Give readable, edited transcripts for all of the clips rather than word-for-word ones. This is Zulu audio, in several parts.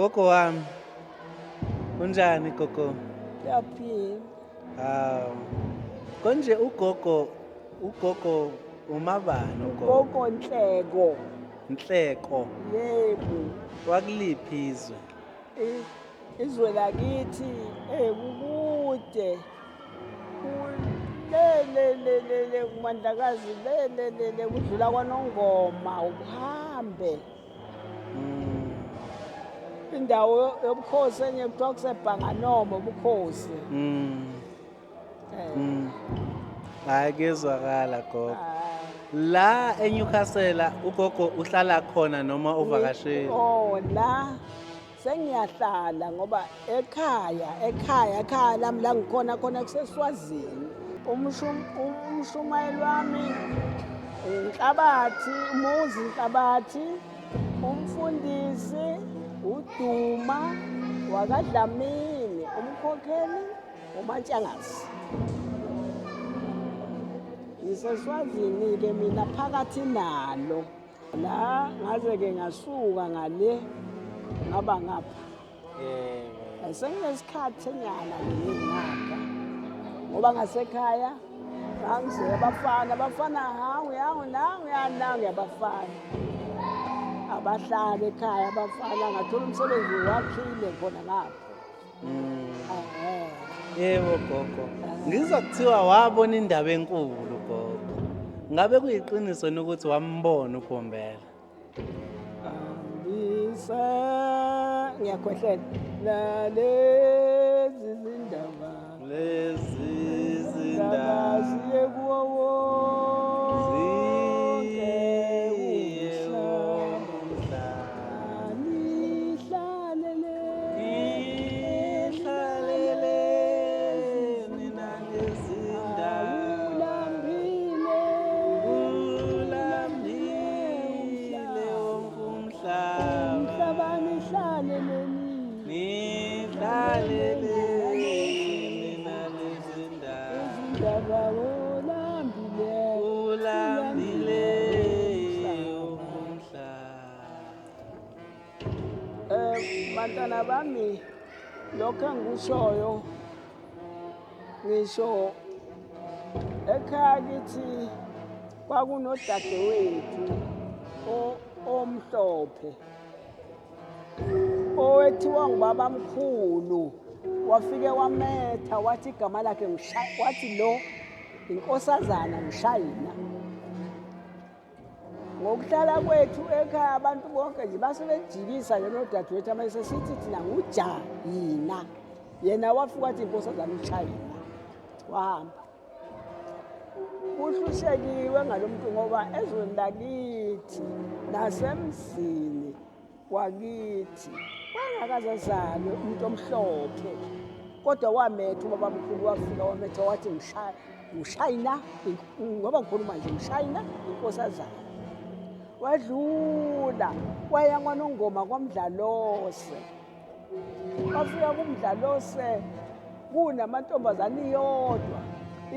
Gogo wami, kunjani gogo? Yaphila. Hawu. Konje ugogo umabani ugogo? Ugogo Nhleko. Nhleko. Yebo. Wakuliphi izwe? Izwe lakithi kukude. Le kumandlakazi le kudlula kwaNongoma uhambe. Indawo yobukhosi enye kuthiwa kuseBhanganoma ubukhosi. Hayi kezwakala gogo. La eNewcastle ugogo uhlala khona noma uvakashile? La sengiyahlala ngoba ekhaya lami la ngikhona khona kuseSwazini. Umshumayeli wami uNhlabathi, umuzi Nhlabathi, umfundisi uDuma wakwaDlamini, umkhokheli uMantshangasi. NgiseSwazini-ke mina phakathi nalo. La ngaze-ke ngasuka ngale ngaba ngapha. Senginesikhathi senyana ngingapha. Ngoba ngasekhaya ngangizwe abafana hawu nangu yabafana. Abahlala ekhaya abafana ngathola umsebenzi wakhile khona ngapha. Yebo gogo. Ngizwa kuthiwa wabona indaba enkulu gogo. Ngabe kuyiqiniso ukuthi wambona uBombela? Ngiyakhwehlela lezi zindaba ziye kuwo wonke bantwana bami, lokho engikushoyo ngisho ekhaya kithi kwakunodadewethu omhlophe owethiwa ngubabamkhulu, wafike wametha wathi igama lakhe wathi lo inkosazana Mshayina. Ngokuhlala kwethu ekhaya abantu bonke nje base bejikisa nje nodadewethu amase sithi thina nguJayina. Yena wafika wathi inkosazana uShayina wahamba. Uhlushekiwe ngalomuntu ngoba ezweni lakithi nasemzini wakithi wangakaze azalwe umuntu omhlophe, kodwa wametha ubabamkhulu wafika wametha wathi uShayina ngoba ngikhuluma nje uShayina inkosazana. Wadlula waya kwaNongoma kwaMdlalose. Wafika kuMdlalose kunamantombazane iyodwa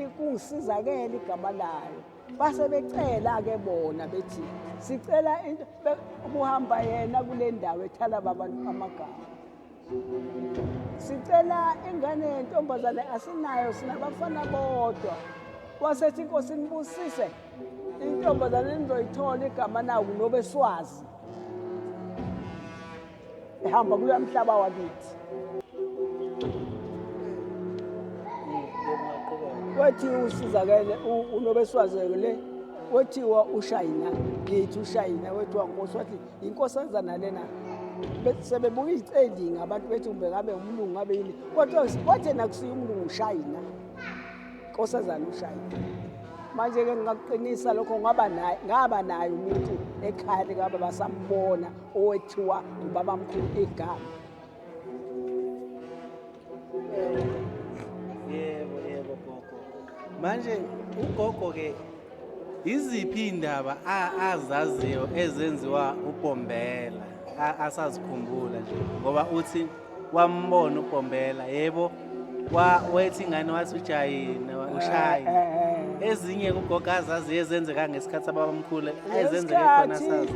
ikungisizakele igama layo. Base becela-ke bona bethi sicela into ukuhamba yena kule ndawo ethala abantu amagama. Sicela ingane yentombazane asinayo sinabafana bodwa. Wasethi inkosi nibusise intombazane nizoyithola igama nawo nobeSwazi. Ehamba kuya mhlaba wakithi. Wathi usizakele unobeSwazi le wethiwa uShayina, ngithi uShayina wethiwa Nkosi, wathi inkosazana lena sebebuka iziceli ngabantu bethi kumbe ngabe umlungu ngabe yini, kodwa wathi nakusiya umlungu uShayina, inkosazana uShayina. Manje-ke ngingakuqinisa lokho ngaba naye umuntu ekhaya likaba basambona owethiwa ubabamkhulu igama. Yebo gogo. Manje ugogo-ke iziphi indaba azaziyo ezenziwa uBombela asazikhumbula nje ngoba uthi wambona uBombela? Yebo, wethi ingane wathi uJayina uShayina. Ezinye ugogo azaziyo ezenzeka ngesikhathi ababamkhulu ezenzeke khona sazazi.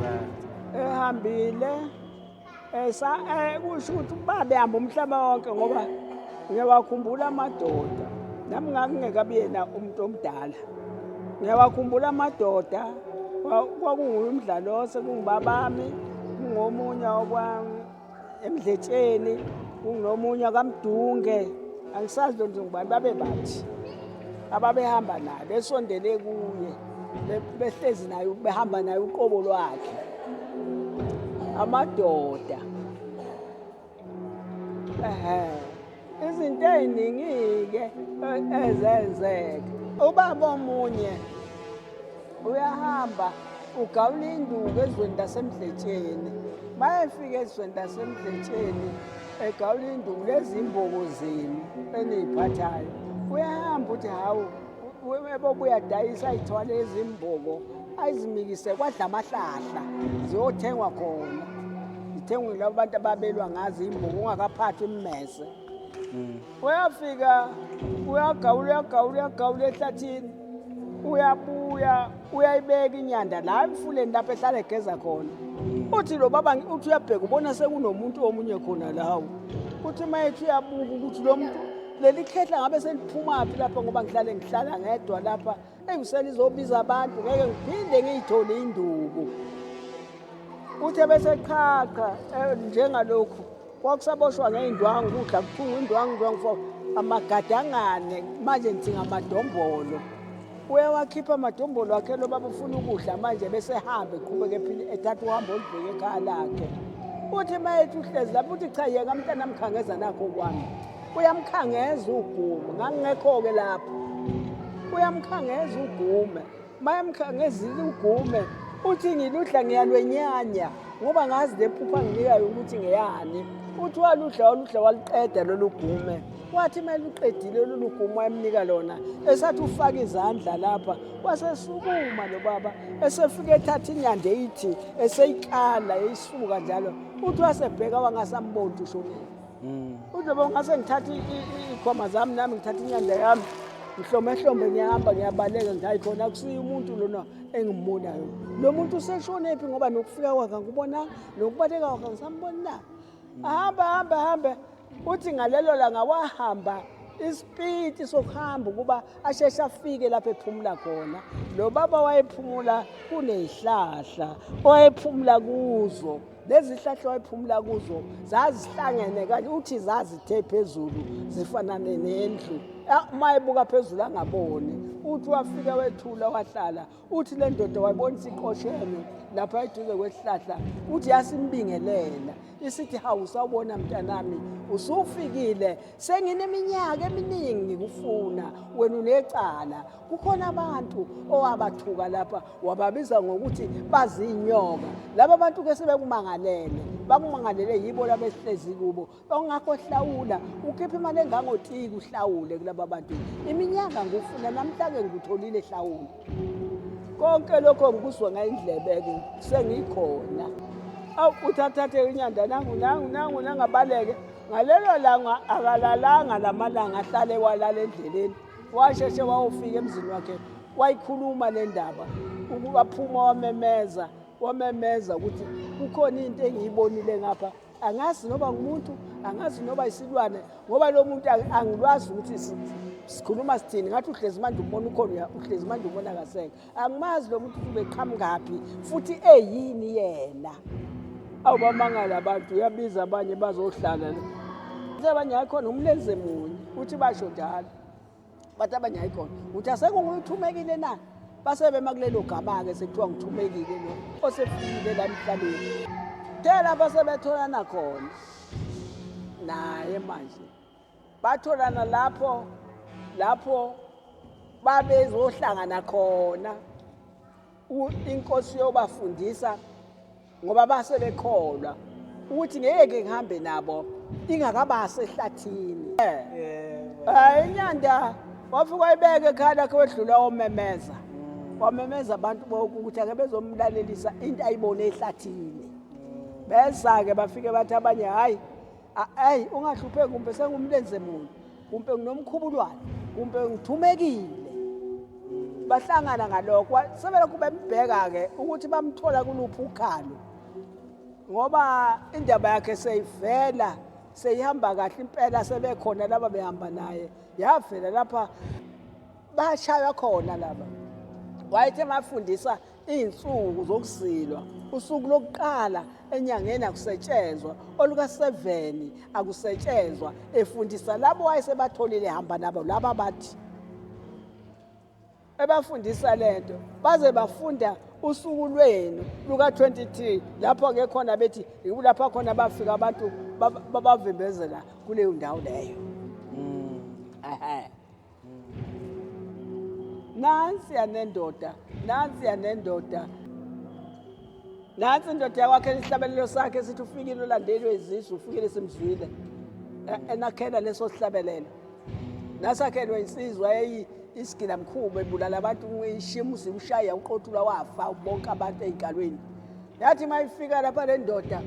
Ehambile kusho ukuthi babehamba umhlaba wonke ngoba ngiyawakhumbula amadoda nami ngakungekabi yena umuntu omdala ngiyawakhumbula amadoda kwakungumdlalo sekungibabami kungomunye emdletsheni kungomunye kaMdunge angisazi lonto ngibani babe bathi ababehamba naye besondele kuye behlezi naye behamba naye uqobo lwakhe amadoda izinto eziningi-ke ezenzeka ubaba omunye uyahamba ugawula induku ezweni lasemdletsheni mayefika ezweni lasemdletsheni egawula induku lezi imbobo zenu eniy'phathayo uyahamba uthi hawu bobuyadayisa ayithwale ezimbobo ayizimikise kwadla amahlahla ziyothengwa khona zithengwe labo bantu ababelwa ngazo imbobo ungakaphathi immese uyafika uyagawula ehlathini uyabuya uyayibeka inyanda la emfuleni lapho ehlala egeza khona uthi lo baba uthi uyabheka ubona sekunomuntu omunye khona lawo uthi mayethi uyabuka ukuthi lo muntu leli khehla ngabe seliphumaphi lapha ngoba ngihlala ngedwa lapha enguselizobiza abantu ngeke ngiphinde ngiyithole induku uthe bese qhaqa njengalokhu kwakusaboshwa ngeindwangu kudla kuthunga indwangu for amagadangane manje ngithi ngamadombolo uyawakhipha amadombolo akhe lo baba ufuna ukudla manje bese hambe eqhubeke phela ethatha uhambo olubheke ekhaya lakhe uthi mayethi uhlezi lapho uthi cha yeka mntana amkhangeza nakho kwami uyamkhangeza ugume ngangekho-ke lapho uyamkhangeza ugume mayamkhangezile ugume uthi ngiludla ngiyalwenyanya ngoba ngazi le phupha ngilikayo ukuthi ngeyani uthi waludla waliqeda lolu gume wathi mayeluqedile lolu gume wayemnika lona esathi ufaka izandla lapha wasesukuma lo baba esefika ethatha inyanda eyithi eseyikala eyisuka njalo uthi wasebheka wangasamboni ushonile uthi ngase ngithatha ikhoma zami nami ngithatha inyanda yami ngihlomehlombe ngiyahamba ngiyabaleka ngayikhona akusiyo umuntu lona engimbonayo lo muntu useshonephi ngoba nokufika kwakhe ngikubona nokubaleka kwakhe ngisambona hamba uthi ngalelo langa wahamba isipiti sokuhamba ukuba asheshe afike lapho ephumula khona lo baba wayephumula kunezihlahla wayephumula kuzo lezi zihlahla wayephumula kuzo zazihlangene kanje uthi zazithe phezulu zifanane nendlu mayebuka phezulu angaboni uthi wafika wethula wahlala uthi le ndoda wayibonisa iqosheme lapha eduze kwesihlahla uthi yasimbingelela isithi hawu sawubona mntanami usufikile sengineminyaka eminingi ngikufuna wena unecala kukhona abantu owabathuka lapha wababiza ngokuthi bazinyoka laba bantu ke sebekumangalele bakumangalele yibo labehlezi kubo ongakho hlawula ukhipha imali engangotiki uhlawule kulaba bantu iminyaka ngufuna namhlanje ngikutholile hlawula konke lokho ngikuzwa ngayindlebe-ke sengikhona uthathathe inyanda nangu nangabaleke ngalelo langa akalalanga lamalanga ahlale walala endleleni washeshe wawufika emzini wakhe wayikhuluma le ndaba ukubaphuma wamemeza ukuthi kukhona into engiyibonile ngapha angazi noba ngumuntu angazi noba isilwane ngoba lo muntu angilwazi ukuthi sikhuluma sithini ngathi uhlezi manje umbona ukhona uhlezi manje umbona kaseke angimazi lo muntu ubeqhamukaphi futhi eyini yena awubamangala abantu uyabiza abanye bazohlala abanye ayikhona umlenze munye uthi basho njalo bathi abanye ayikhona uthi asekungithumekile na basebe makulelo gama-ke sekuthiwa ngithumekile lo osefikile la emhlabeni thela basebetholana khona naye manje batholana lapho babezohlangana khona inkosi yobafundisa ngoba basebekholwa ukuthi ngeke ngihambe nabo ingakabase ehlathini inyanda wafika ayibeke ekhaya lakhe wedlula wamemeza abantu bonke ukuthi ake bezomlalelisa into ayibone ehlathini besa-ke bafike bathi abanye hayi ungahlupheki kumbe sengumlenze muntu kumbe nginomkhubulwane kumbe ngithumekile bahlangana ngalokho sebelokhu bembheka-ke ukuthi bamthola kuluphi ukhalo ngoba indaba yakhe seyivela seyihamba kahle impela sebekhona laba behamba naye yavela lapha bashaywa khona laba wayethe mafundisa izinsuku zokusilwa usuku lokuqala enyangeni akusetshenzwa oluka7 akusetshenzwa efundisa labo wayesebatholile hamba nabo laba bathi ebafundisa lento baze bafunda usuku lwenu luka23 lapho ke khona bethi lapha khona bafika abantu babavimbezela kuleyo ndawo leyo nansi yanendoda nansi indoda yakwakhe isihlabelelo sakhe sithi ufikile ulandelwe izisu ufikile simzwile enakhela leso sihlabelelo nasakhelwe insizwa isigila mkhuba ebulala abantu ishimusi ushaya uqothula wafa bonke abantu ezigalweni yathi mayifika lapha le ndoda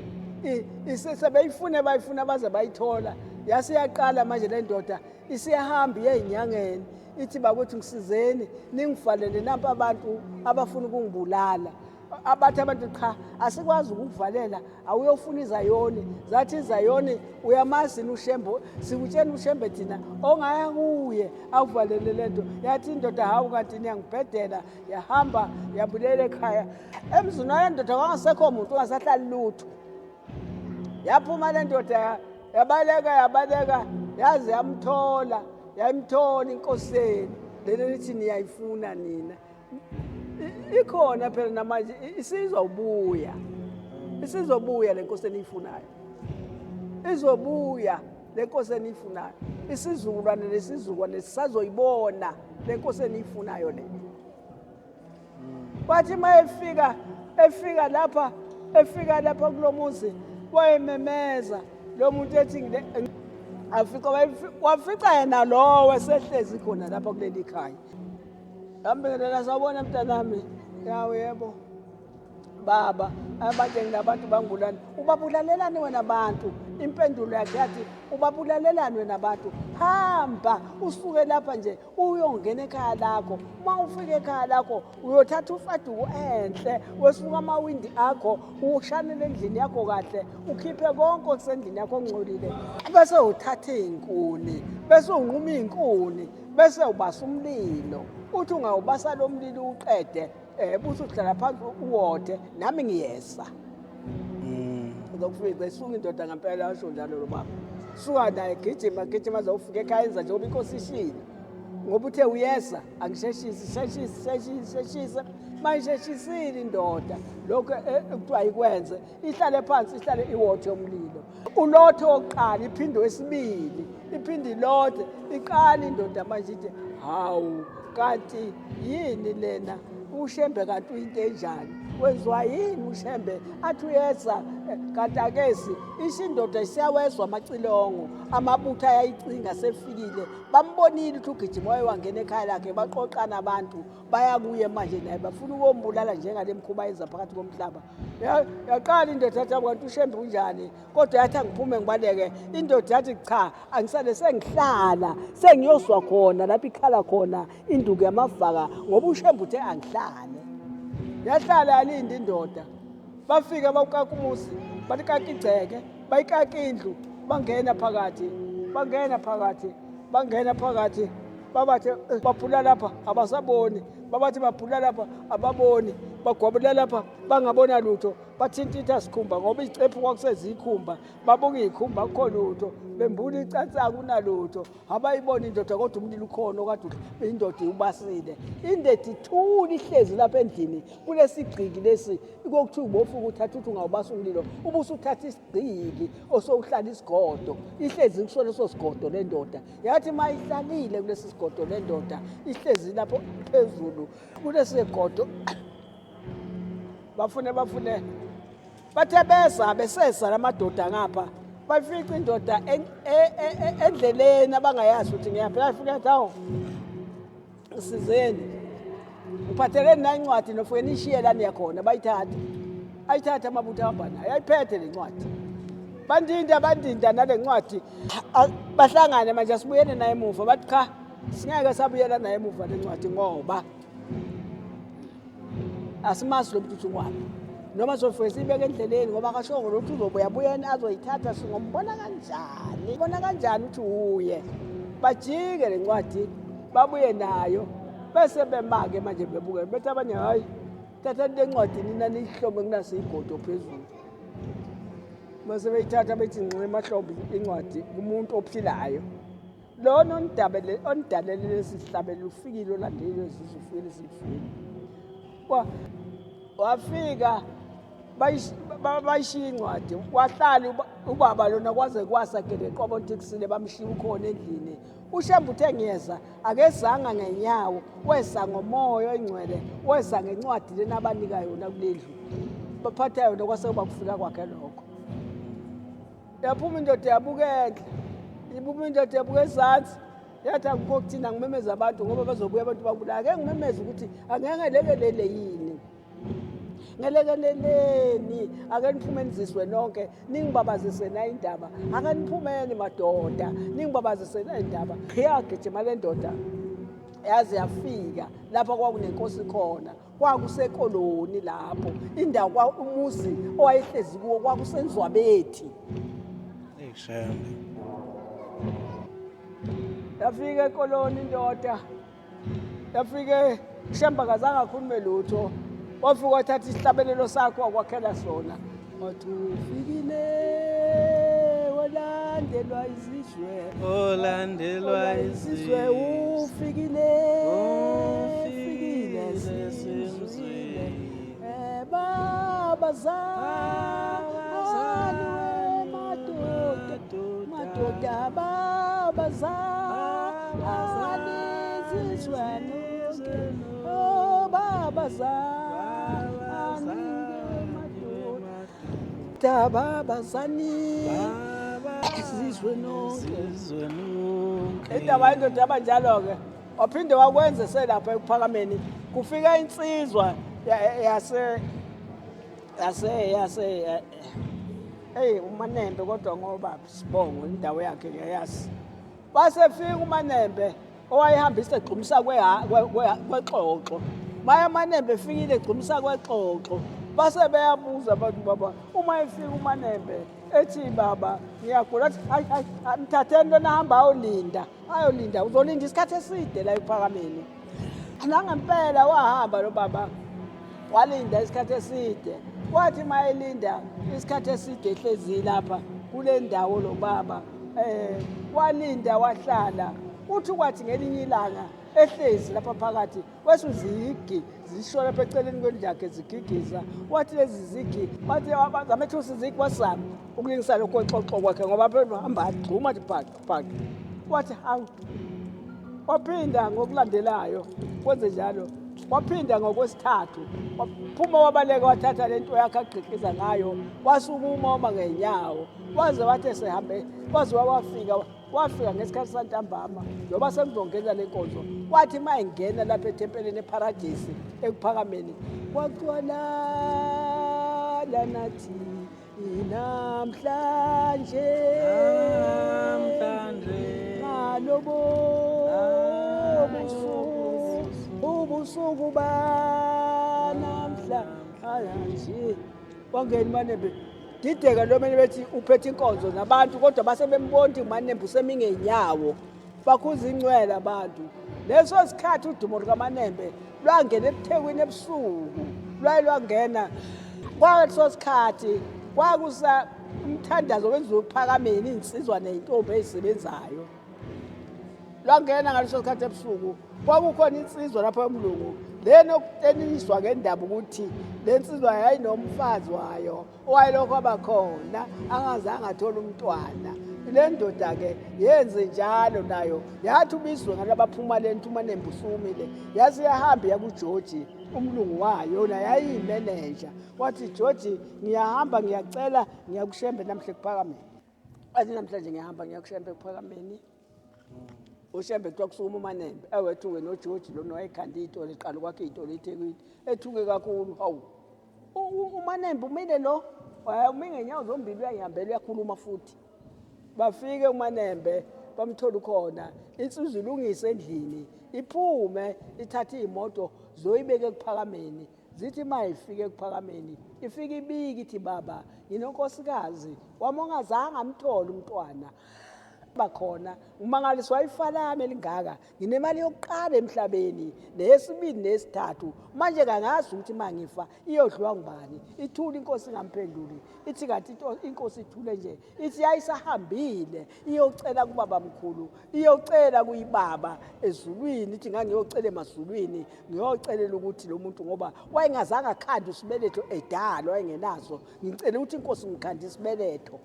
isesebeyifune bayifuna baze bayithola yasiyaqala manje le ndoda isiyahamba yezinyangeni ithi bakwethu ngisizeni ningivalele nampa abantu abafuna ukungibulala abathi abantu cha asikwazi ukukuvalela awuyofuna izayoni zathi izayoni uyamazi uShembe sikutshela uShembe thina ongaya kuye akuvalele lento yathi indoda hawu kanti niyangibhedela yahamba yabulela ekhaya emzini wendoda kwangasekho umuntu ongasahlali lutho yaphuma le ndoda yabaleka yaze yamthola inkosini lelo lithi niyayifuna nina ikhona phela namanje isizobuya lenkosi eniyifunayo izobuya lenkosi eniyifunayo isizukulwane lesizukulwane sisazoyibona lenkosi eniyifunayo le bathi efika lapha kulomuzi wayememeza lo muntu ethi wafica yena lowo sehlezi khona lapha kuleli khaya Hambelana sawubona mntanami yawe yebo baba abantu nginabantu bangulana ubabulalelani wena abantu impendulo yakhe yathi ubabulalelani wena abantu hamba usuke lapha nje uyongena ekhaya lakho mawufika ekhaya lakho uyothatha ufaduko enhle wesuka amawindi akho ushanele endlini yakho kahle ukhiphe konke okusendlini yakho ongcolile bese uthatha izinkuni bese unquma izinkuni bese ubasa umlilo uthi ungawubasa lo mlilo uqede buthi uhlala phansi uwothe nami ngiyesa uzokufika isuka indoda ngempela yasho njalo lo baba suka naye gijima azofika ekhaya enza njengoba inkosi ishilo ngoba uthe uyesa angisheshise mayisheshisile indoda lokho ekuthiwa ayikwenze ihlale phansi ihlale iwothe umlilo ulothe oqala iphinde wesibili iphinde ilothe iqala indoda manje ithi hawu kanti yini lena uShembe kanti uyinto enjani wenziwa yini uShembe athi uyeza kanti akezi isindoda isiyawezwa amacilongo amabutha ayayicinga sefikile bambonile ukuthi ugijima wayewangena ekhaya lakhe baxoxana abantu baya kuye manje naye bafuna ukombulala njengale mkhuba yenza phakathi komhlaba yaqala indoda yathi abantu uShembe unjani kodwa yathi angiphume ngibaleke indoda yathi cha angisale sengihlala sengiyoswa khona lapho ikhala khona induku yamavaka ngoba uShembe uthe angihlale yahlala yalinda indoda bafika bawukaka umuzi balikaka igceke bayikaka indlu bangena phakathi babathi baphula lapha abasaboni babathi baphula lapha ababoni bagwabula lapha bangabona lutho bathintitha sikhumba ngoba izicephu kwakusezikhumba babuka izikhumba akukho lutho bembula icansi akunalutho abayibona indoda kodwa umlilo ukhona okade indoda ubasile indeti ithuli ihlezi lapha endlini kulesigciki lesi kokuthi ubofuka uthatha uthi ungawubasa umlilo ubuso uthatha isigciki osowuhlala isigodo ihlezi kusona leso sigodo lendoda yathi mayihlalile kulesi sigodo lendoda ihlezi lapho phezulu kulesi sigodo bafune bathe besesa lamadoda ngapha bafica indoda endleleni abangayazi ukuthi ngiyaphi yafika tawo sizeni uphathelene nayincwadi nofike nishiyelani yakhona ayithatha amabutha ahamba nayo ayiphethe le ncwadi bandinda nale ncwadi bahlangane manje asibuyele naye emuva bathi cha singeke sabuyela naye emuva le ncwadi ngoba asimazi lo muntu ungwani noma sofike sibeke endleleni ngoba akashongo lokuthi uzobuya yena azoyithatha singombona kanjani bona kanjani ukuthi uye bajike lencwadi babuye nayo bese bemake manje bebuke bethi abanye hayi thatha lencwadi nina nihlombe kunasigodo phezulu bese beyithatha bethi ngxe emahlombe incwadi kumuntu ophilayo lona ondalele lesihlabelo ufikile olandele izizufile sifile wafika bayishiya incwadi wahlala ubaba lona kwaze kwasakele qobo ntikisile bamshiya ukhona endlini uShembe uthe ngiyeza akezanga ngenyawo wesa ngomoya oyingcwele wesa ngencwadi lena abanika yona kulendlu baphatha yona kwase bakufika kwakhe lokho yaphuma indoda yabukela ibume indoda yabuke ezantsi yathi akukho kuthina ngimemeza abantu ngoba bazobuya abantu babulala ake ngimemeza ukuthi angeke lekelele yini ngelekeleleni ake niphume niziswe nonke ningibabazise na indaba ake niphumeni madoda ningibabazise na indaba yagijima le ndoda yaze yafika lapha kwakunenkosi khona kwakusekoloni lapho indawo umuzi owayehlezi kuwo kwakusenzwa bethi Ekushembe yafika ekoloni indoda yafike uShembe kazange akhulume lutho wafika wathatha isihlabelelo sakho wakwakhela sona wathi ufikile olandelwa izizwe ufikile sizwe baba zali madoda baba zali izizwe oh baba zali madoda baba zani izizwe nonke indaba yendoda abanjalo-ke waphinde wakwenza selapha ekuphakameni kufika insizwa uManembe kodwa ngoba sibongo indawo yakhe ngiyayazi basefika uManembe owayehambisa egxumisa kwexoxo maya uManembe efikile egxumisa kwexoxo base beyabuza abantu baba uma efika uManembe ethi baba ngiyagula hayi mthatheni lona hamba ayolinda uzolinda isikhathi eside la ephakameni nangempela wahamba lo baba walinda isikhathi eside wathi mayelinda isikhathi eside ehlezi lapha kule ndawo lo baba walinda wahlala uthi kwathi ngelinye ilanga ehlezi lapha phakathi wesuzigi zishona lapha eceleni kwendlakhe zigigiza wathi lezi zigi bathi zamethusi izigi wasami ukulingisa lokho xoxo kwakhe ngoba phela hamba agxuma athi phaq wathi hawu waphinda ngokulandelayo kwenze njalo waphinda ngokwesithathu waphuma wabaleka wathatha lento yakhe agqiqiza ngayo wasukuma uma ngenyawo waze wathi esehambe waze wafika ngesikhathi santambama njoba sekuzongena le nkonzo wathi uma engena lapha ethempelini eParadise ekuphakameni kwagcwala nathi namhlanje ngalobo ubusuku banamhlanje wangeni Manembe dideka lo manje bethi uphethe inkonzo nabantu kodwa base bembona uManembe usemingenyawo bakhuza ingcwele abantu leso sikhathi udumo lukaManembe lwangena ebuthekwini ebusuku lwangena kwaleso sikhathi kwakusa umthandazo wenziwe ukuphakameni insizwa nezintombi ezisebenzayo lwangena ngaleso sikhathi ebusuku kwakukhona insizwa lapha emlungu leno kuteniswa ngendaba ukuthi lensizwa yayinomfazi wayo owayelokho abakhona angazange athola umntwana le ndoda ke yenze njalo nayo yathi ubizwe ngalabaphuma lento uManembe usumile yazi yahamba yakuJoji umlungu wayo yona yayiyimeneja wathi Joji ngiyahamba ngiyacela ngiyakuShembe namhle kuphakameni athi namhlanje ngiyahamba ngiyakuShembe kuphakameni uShembe kwakusuma uManembe ewethuke noJoji lona wayekhanda itolo eqala kwakhe itolo eThekwini ethuke kakhulu hawu uManembe umile lo umingenyawo zombili uyayihambela uyakhuluma futhi bafike uManembe bamthola khona insizwa ilungise endlini iphume ithatha imoto zoyibeke kuphakameni zithi mayifike kuphakameni ifika ibiki ithi baba nginonkosikazi wami ongazange amthole umntwana bakhona umangaliswa ifa lami elingaka nginemali yokuqala emhlabeni neyesibili nesithathu manje kangazi ukuthi mangifa iyodliwa ngubani ithula inkosi ingamphenduli ithi kanti inkosi ithule nje ithi yayisahambile iyocela kubaba mkhulu iyocela kuyibaba ezulwini ithi ngangiyocela emazulwini ngiyocelela ukuthi lo muntu ngoba wayengazange akhanda isibeletho edala wayengenazo ngicela ukuthi inkosi ngikhanda isibeletho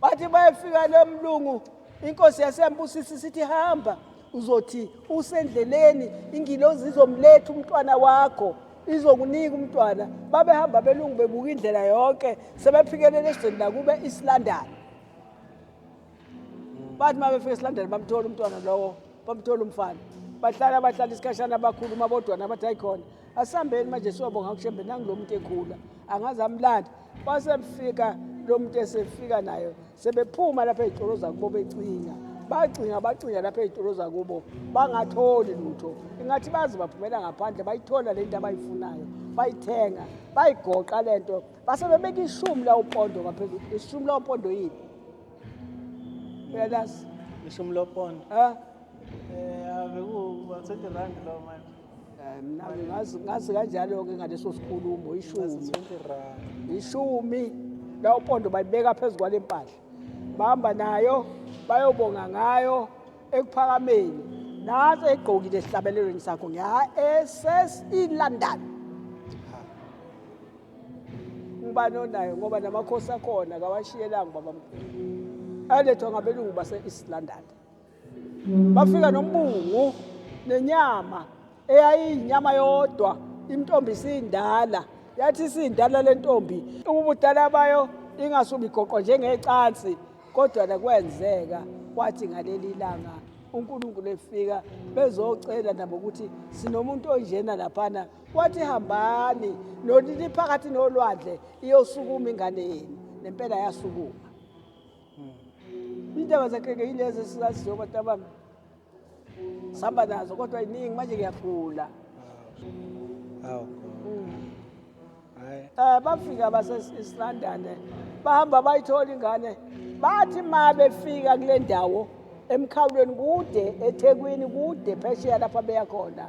bathi bayefika lo mlungu inkosi yasembusisi sithi hamba uzothi usendleleni ingilozi izomletha umntwana wakho izokunika umntwana babehamba belungu bebuka indlela yonke sebephikelele esideni nakube isilandana bathi mabefika isilandana bamthola umntwana lowo bamthola umfana bahlala isikhashana abakhuluma bodwana bathi ayikhona asihambeni manje siyobonga kushembe nangulo muntu ekhula angaze amlanda basefika lo muntu esefika nayo sebephuma lapha ezitolo zakubo becinga bacinga lapha ezitolo zakubo bangatholi lutho ingathi bazi baphumela ngaphandle bayithola lento abayifanayo bayithenga bayigoqa lento base bebeka ishumi la upondo ngaphezulu ishumi la upondo yini uyalazi ishumi lopondo ha ave ku 20 rand lo manje mina ngazi kanjalo-ke ngaleso sikhulumo ishumi la upondo bayibeka phezu kwale mpahla bahamba nayo bayobonga ngayo ekuphakameni nansi egqokile esihlabelelweni sakho ngiya-SS iLondon ngibani onayo ngoba namakhosi akhona kawashiyelanga baba mkhulu alethwa ngabelungu base-East London bafika nombungu nenyama eyayiyinyama yodwa intombi isindala yathi isindala le ntombi ubudala bayo ingasubi igoqo njengecansi kodwa nakwenzeka kwathi ngaleli langa uNkulunkulu efika bezocela nabo ukuthi sinomuntu onjena laphana wathi hambani nolili phakathi nolwandle iyosukuma ingane yenu nempela yasukuma indaba zakhe yilezi sizaziyo batabami sihamba nazo kodwa iningi manje ngiyagula hawu bafika base-London bahamba bayithola ingane bathi ma befika kule ndawo emkhawulweni kude eThekwini kude phesheya lapha beya khona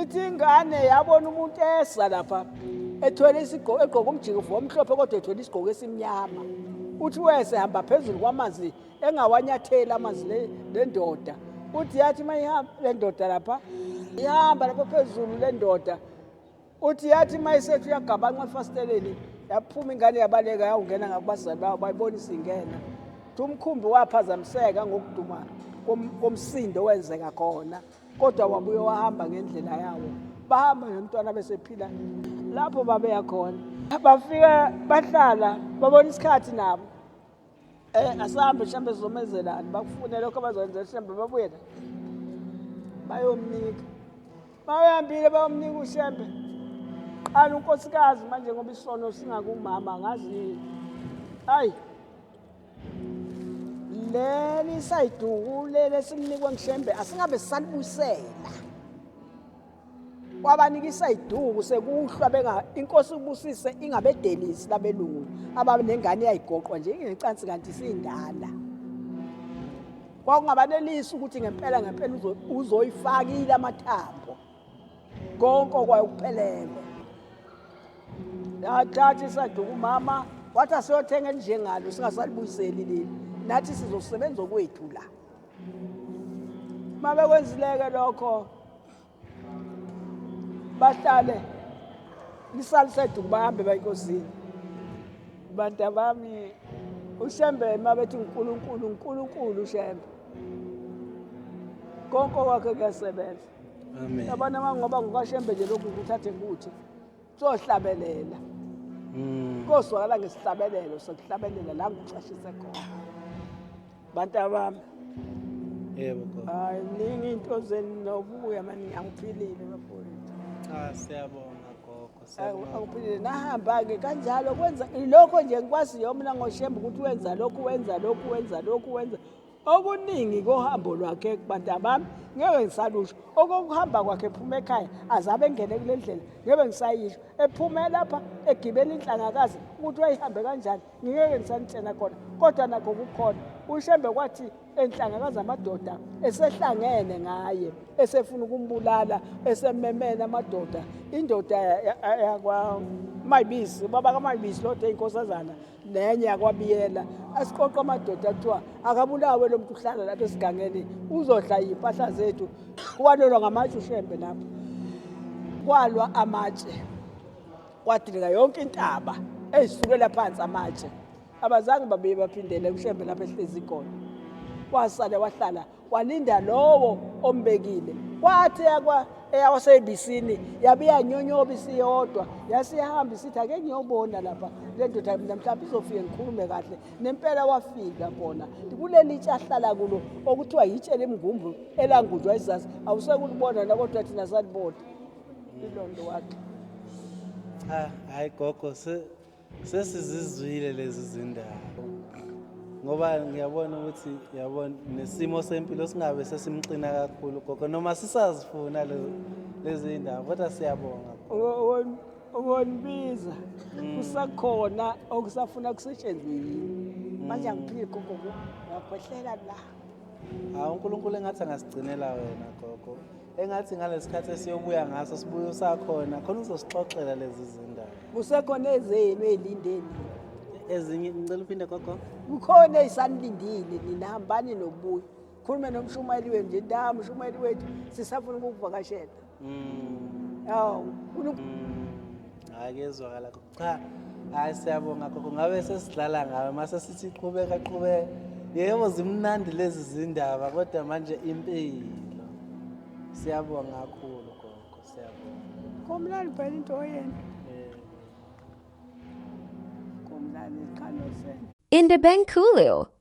ithi ingane yabona umuntu esa lapha ethwele isigqoko egqoka umjikofu omhlophe kodwa ethwele isigqoko esimnyama uthi wese hamba phezulu kwamanzi engawanyatheli amanzi le ndoda uthi yathi mayihamba le ndoda lapha ihamba lapha phezulu le ndoda uthi yathi mayisethi uyagabanqa efasteleni yaphuma ingane yabaleka yawungena ngakubazali bayo bayibonisa ingena umkhumbi waphazamiseka ngokuduma komsindo wenzeka khona kodwa wabuye wahamba ngendlela yawo bahamba nomntwana besephila lapho babeya khona bafika bahlala babona isikhathi nabo asahambe mhlambe sizomezelani bakufune lokho abazokwenza mhlambe babuye bayomnika bayambile bayomnika ushembe qala unkosikazi manje ngoba isono singakumama ngazi hayi leli sayiduku leli simnikwe ngishembe asingabe sisalibusela wabanika isayiduku sekuhlwa benga inkosi ubusise ingabe delisi labelungu abanengane yayigoqwa nje ngecansi kanti sindala kwakungabanelisi ukuthi ngempela uzoyifakile amathambo konke kwayokuphelele yathatha isayiduku mama wathi asiyothenga njengalo singasalibuyiseli leli nathi sizosebenza okwethu la mabe kwenzileke lokho bahlale lisalisedu bahambe bayinkosini bantu bami ushembe mabethi uNkulunkulu ushembe konke kwakhe kuyasebenza amen yabona mangoba ngokashembe nje lokhu kuthathe ukuthi sohlabelela koswala ngesihlabelelo sokuhlabelela la ngicashise khona bantu bami yebo gogo hayi ningi into zenobuya mani angiphilile bafowethu siyabonga gogo siyabonga awuphilile nahamba-ke kanjalo kwenza ilokho nje ngikwaziyo mina ngoshembe ukuthi wenza lokhu okuningi kohambo lwakhe kubantu abami ngeke ngisalusho okokuhamba kwakhe ephuma ekhaya azabe engene kule ndlela ngeke ngisayisho ephume lapha egibela inhlangakazi ukuthi wayihambe kanjani ngeke ngisanitshela khona kodwa nakho kukhona uShembe kwathi enhlangakazi amadoda esehlangene ngaye esefuna ukumbulala esememena amadoda indoda yakwa Mayibisi baba kaMayibisi lodwa einkosazana nenye yakwabiyela asiqoqa amadoda athiwa akabulawe lo muntu uhlala lapha esigangeni uzodla impahla zethu walelwa ngamatshe uShembe lapha kwalwa amatshe kwadilika yonke intaba ezisukela phansi amatshe abazange babuye baphindele uShembe lapha ehlezi khona wasala wahlala walinda lowo ombekile kwathi eyawasebisini yabiya nyonyoba isiyodwa yasihamba isithi ake ngiyobona lapha le ndoda namhlanje izofika ngikhulume kahle nempela wafika khona kuleli itshe ahlala kulo okuthiwa yitshe lemngumbu elangudwa izazi awusekulibona na kodwa thina salibona ilondo wakhe hayi gogo sesizizwile lezi zindaba ngoba ngiyabona ukuthi yabona nesimo sempilo singabe sesimqina kakhulu gogo noma sisazifuna lezi ndaba kodwa siyabonga ukonibiza kusakhona okusafuna kusetshenzwe yini manje angiphili gogo ngakhwehlela la uNkulunkulu engathi angasigcinela wena gogo engathi ngalesikhathi esiyobuya ngaso sibuye usakhona khona uzosixoxela lezi zindaba kusekhona ezenu elindeni ezinye ngicela uphinde gogo kukhona ezisanilindile ninahambani nokubuya khulume nomshumayeli wenu nje ndami umshumayeli wethu sisafuna ukuvakashela hawo hayi kezwakala cha hayi siyabonga gogo ngabe sesidlala ngawe mase sithi qhubeka yebo zimnandi lezi zindaba kodwa manje impilo siyabonga kakhulu gogo siyabonga komlali phela into oyena komlali ikhalo sena Indebenkululu.